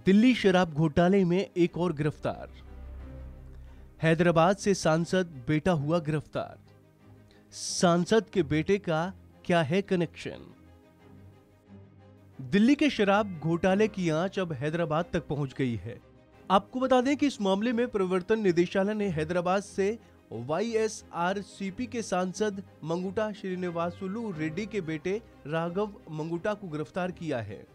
दिल्ली शराब घोटाले में एक और गिरफ्तार। हैदराबाद से सांसद बेटा हुआ गिरफ्तार। सांसद के बेटे का क्या है कनेक्शन? दिल्ली के शराब घोटाले की आंच अब हैदराबाद तक पहुंच गई है। आपको बता दें कि इस मामले में प्रवर्तन निदेशालय ने हैदराबाद से वाईएसआरसीपी के सांसद मंगुटा श्रीनिवासुलु रेड्डी के बेटे राघव मंगुटा को गिरफ्तार किया है।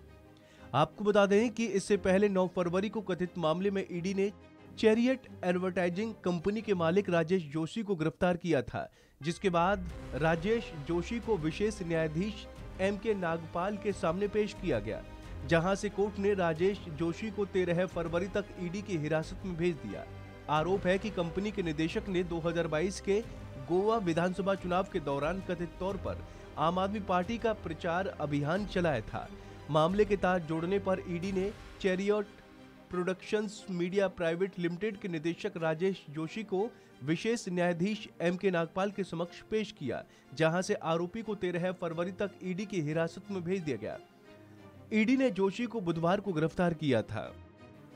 आपको बता दें कि इससे पहले 9 फरवरी को कथित मामले में ईडी ने चैरियट एडवर्टाइजिंग कंपनी के मालिक राजेश जोशी को गिरफ्तार किया था, जिसके बाद राजेश जोशी को विशेष न्यायाधीश एमके नागपाल के सामने पेश किया गया, जहां से कोर्ट ने राजेश जोशी को 13 फरवरी तक ईडी की हिरासत में भेज दिया। आरोप है कि कंपनी के निदेशक ने 2022 के गोवा विधानसभा चुनाव के दौरान कथित तौर पर आम आदमी पार्टी का प्रचार अभियान चलाया था। मामले के तार जोड़ने पर ईडी ने chariot productions media private limited के निदेशक राजेश जोशी को विशेष न्यायाधीश एमके नागपाल के समक्ष पेश किया, जहां से आरोपी को 13 फरवरी तक ईडी की हिरासत में भेज दिया गया। ईडी ने जोशी को बुधवार को गिरफ्तार किया था।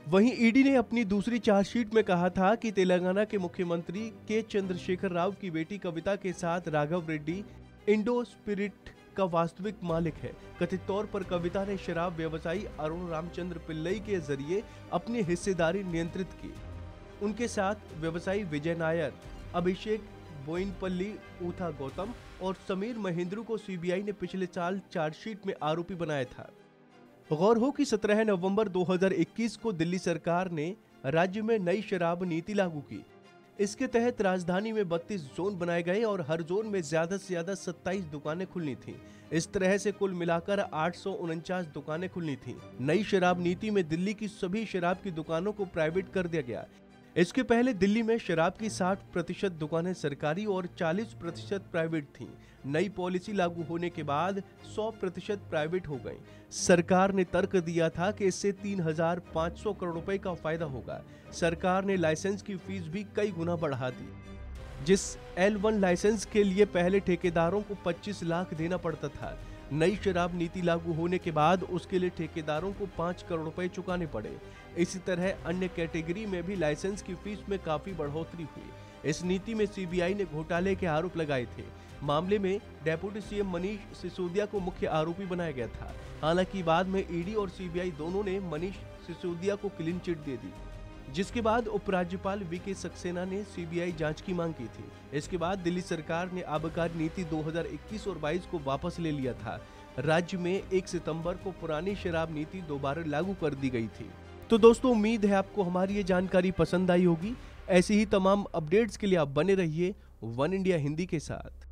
वहीं ईडी ने अपनी दूसरी चार्जशीट में कहा था कि तेलंगाना के मुख्यमंत्री के चंद्रशेखर राव की बेटी कविता के साथ राघव रेड्डी इंडो स्पिरिट का वास्तविक मालिक है। कथित तौर पर कविता ने शराब व्यवसायी अरुण रामचंद्र पिल्लई के जरिए अपनी हिस्सेदारी नियंत्रित की। उनके साथ व्यवसायी विजय नायर, अभिषेक बोइनपल्ली, ऊथा गौतम और समीर महेंद्रू को सीबीआई ने पिछले साल चार्जशीट में आरोपी बनाया था। गौर हो कि 17 नवंबर 2021 को दिल्ली सरकार ने राज्य में नई शराब नीति लागू की। इसके तहत राजधानी में 32 जोन बनाए गए और हर जोन में ज्यादा से ज्यादा 27 दुकानें खुलनी थीं। इस तरह से कुल मिलाकर 849 दुकानें खुलनी थीं। नई शराब नीति में दिल्ली की सभी शराब की दुकानों को प्राइवेट कर दिया गया। इसके पहले दिल्ली में शराब की 60% दुकानें सरकारी और 40% प्राइवेट थीं। नई पॉलिसी लागू होने के बाद 100% प्राइवेट हो गई। सरकार ने तर्क दिया था कि इससे 3,500 करोड़ रुपए का फायदा होगा। सरकार ने लाइसेंस की फीस भी कई गुना बढ़ा दी। जिस L1 लाइसेंस के लिए पहले ठेकेदारों को 25 लाख देना पड़ता था, नई शराब नीति लागू होने के बाद उसके लिए ठेकेदारों को 5 करोड़ रुपए चुकाने पड़े। इसी तरह अन्य कैटेगरी में भी लाइसेंस की फीस में काफी बढ़ोतरी हुई। इस नीति में सीबीआई ने घोटाले के आरोप लगाए थे। मामले में डेप्यूटी सीएम मनीष सिसोदिया को मुख्य आरोपी बनाया गया था। हालांकि बाद में ईडी और सीबीआई दोनों ने मनीष सिसोदिया को क्लीन चिट दे दी, जिसके बाद उपराज्यपाल वीके सक्सेना ने सीबीआई जांच की मांग की थी। इसके बाद दिल्ली सरकार ने आबकारी नीति 2021 और 22 को वापस ले लिया था। राज्य में 1 सितंबर को पुरानी शराब नीति दोबारा लागू कर दी गई थी। तो दोस्तों, उम्मीद है आपको हमारी ये जानकारी पसंद आई होगी। ऐसी ही तमाम अपडेट्स के लिए आप बने रहिए वन इंडिया हिंदी के साथ।